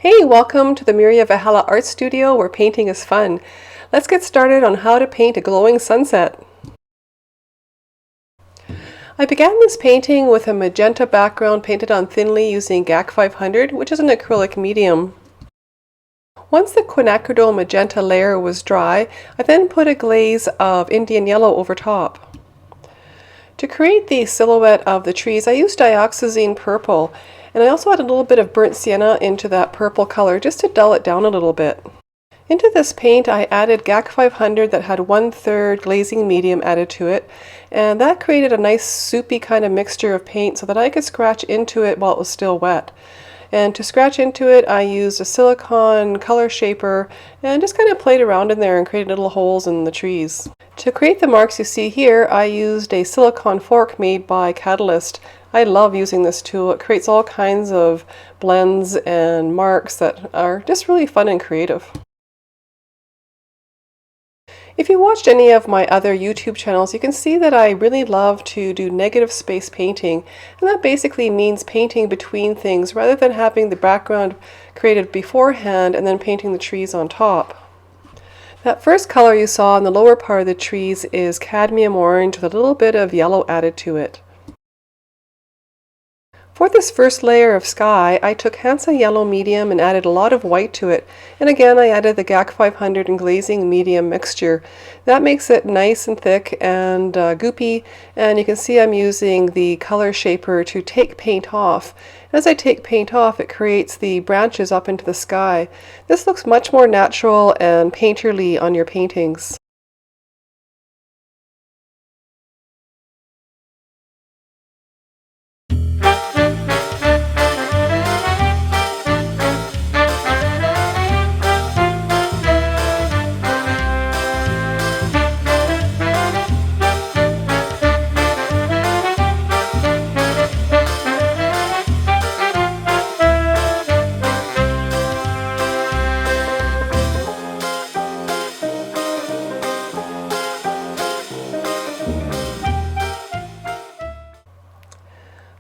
Hey, welcome to the Mirja Vahala Art Studio where painting is fun. Let's get started on how to paint a glowing sunset. I began this painting with a magenta background painted on thinly using GAC 500, which is an acrylic medium. Once the Quinacridone magenta layer was dry, I then put a glaze of Indian yellow over top. To create the silhouette of the trees, I used Dioxazine purple, and I also add a little bit of burnt sienna into that purple color just to dull it down a little bit. Into this paint I added GAC 500 that had 1/3 glazing medium added to it, and that created a nice soupy kind of mixture of paint so that I could scratch into it while it was still wet. And to scratch into it I used a silicone color shaper and just kind of played around in there and created little holes in the trees. To create the marks you see here, I used a silicone fork made by Catalyst. I love using this tool. It creates all kinds of blends and marks that are just really fun and creative. If you watched any of my other YouTube channels, you can see that I really love to do negative space painting, and that basically means painting between things rather than having the background created beforehand and then painting the trees on top. That first color you saw in the lower part of the trees is cadmium orange with a little bit of yellow added to it. For this first layer of sky, I took Hansa yellow medium and added a lot of white to it, and again I added the GAC 500 and glazing medium mixture. That makes it nice and thick and goopy, and you can see I'm using the color shaper to take paint off. As I take paint off, it creates the branches up into the sky. This looks much more natural and painterly on your paintings.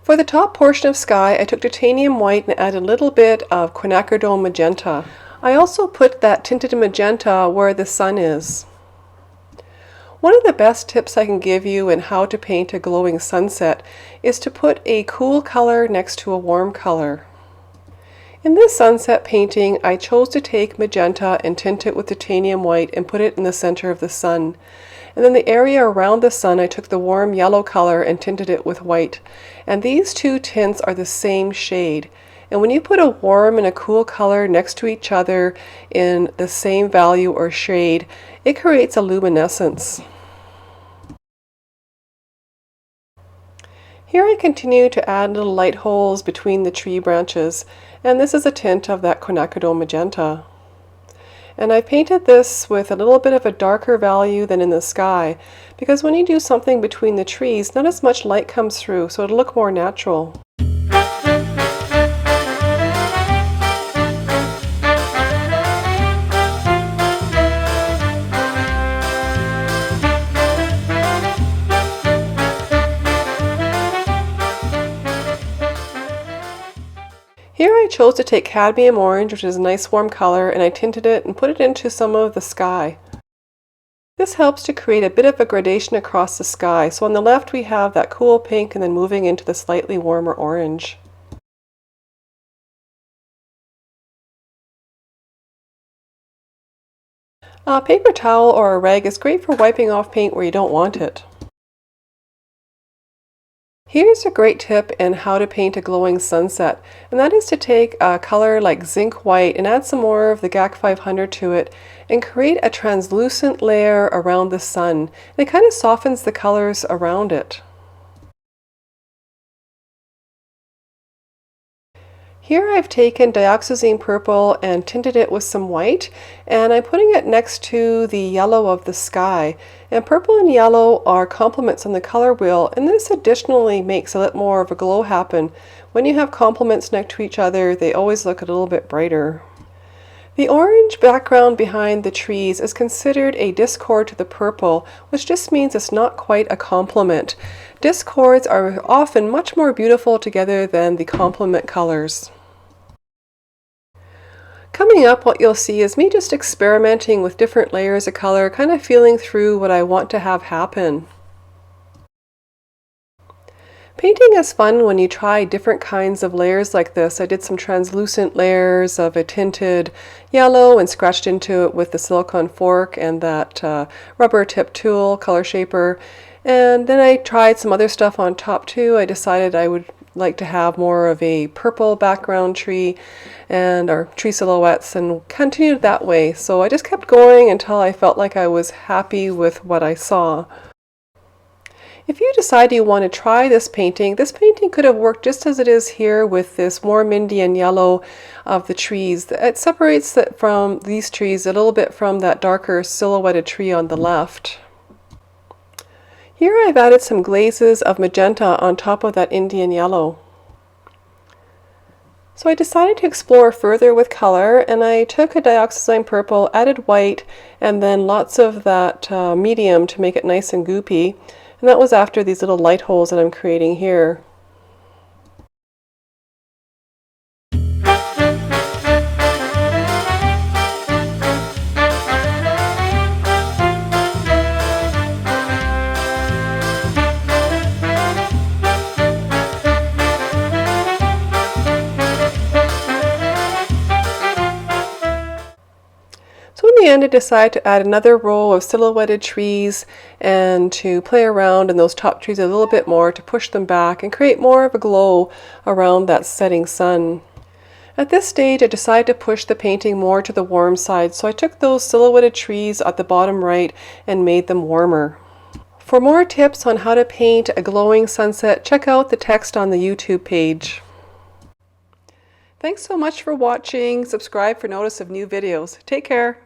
For the top portion of sky, I took titanium white and added a little bit of Quinacridone magenta. I also put that tinted magenta where the sun is. One of the best tips I can give you in how to paint a glowing sunset is to put a cool color next to a warm color. In this sunset painting, I chose to take magenta and tint it with titanium white and put it in the center of the sun. And then the area around the sun, I took the warm yellow color and tinted it with white. And these two tints are the same shade. And when you put a warm and a cool color next to each other in the same value or shade, it creates a luminescence. Here I continue to add little light holes between the tree branches, and this is a tint of that Quinacridone magenta. And I painted this with a little bit of a darker value than in the sky, because when you do something between the trees, not as much light comes through, so it'll look more natural. Here I chose to take cadmium orange, which is a nice warm color, and I tinted it and put it into some of the sky. This helps to create a bit of a gradation across the sky. So on the left we have that cool pink and then moving into the slightly warmer orange. A paper towel or a rag is great for wiping off paint where you don't want it. Here's a great tip in how to paint a glowing sunset, and that is to take a color like Zinc White and add some more of the GAC 500 to it and create a translucent layer around the sun. And it kind of softens the colors around it. Here I've taken Dioxazine purple and tinted it with some white, and I'm putting it next to the yellow of the sky. And purple and yellow are complements on the color wheel, and this additionally makes a little more of a glow happen. When you have complements next to each other, they always look a little bit brighter. The orange background behind the trees is considered a discord to the purple, which just means it's not quite a complement. Discords are often much more beautiful together than the complement colors. Coming up, what you'll see is me just experimenting with different layers of color, kind of feeling through what I want to have happen. Painting is fun when you try different kinds of layers like this. I did some translucent layers of a tinted yellow and scratched into it with the silicone fork and that rubber tip tool, color shaper. And then I tried some other stuff on top too. I decided I would like to have more of a purple background tree and our tree silhouettes and continued that way. So I just kept going until I felt like I was happy with what I saw. If you decide you want to try this painting could have worked just as it is here with this warm Indian yellow of the trees. It separates it from these trees a little bit from that darker silhouetted tree on the left. Here I've added some glazes of magenta on top of that Indian yellow. So I decided to explore further with color, and I took a dioxazine purple, added white, and then lots of that medium to make it nice and goopy. And that was after these little light holes that I'm creating here. So in the end, I decided to add another row of silhouetted trees and to play around in those top trees a little bit more to push them back and create more of a glow around that setting sun. At this stage, I decided to push the painting more to the warm side, so I took those silhouetted trees at the bottom right and made them warmer. For more tips on how to paint a glowing sunset, check out the text on the YouTube page. Thanks so much for watching. Subscribe for notice of new videos. Take care.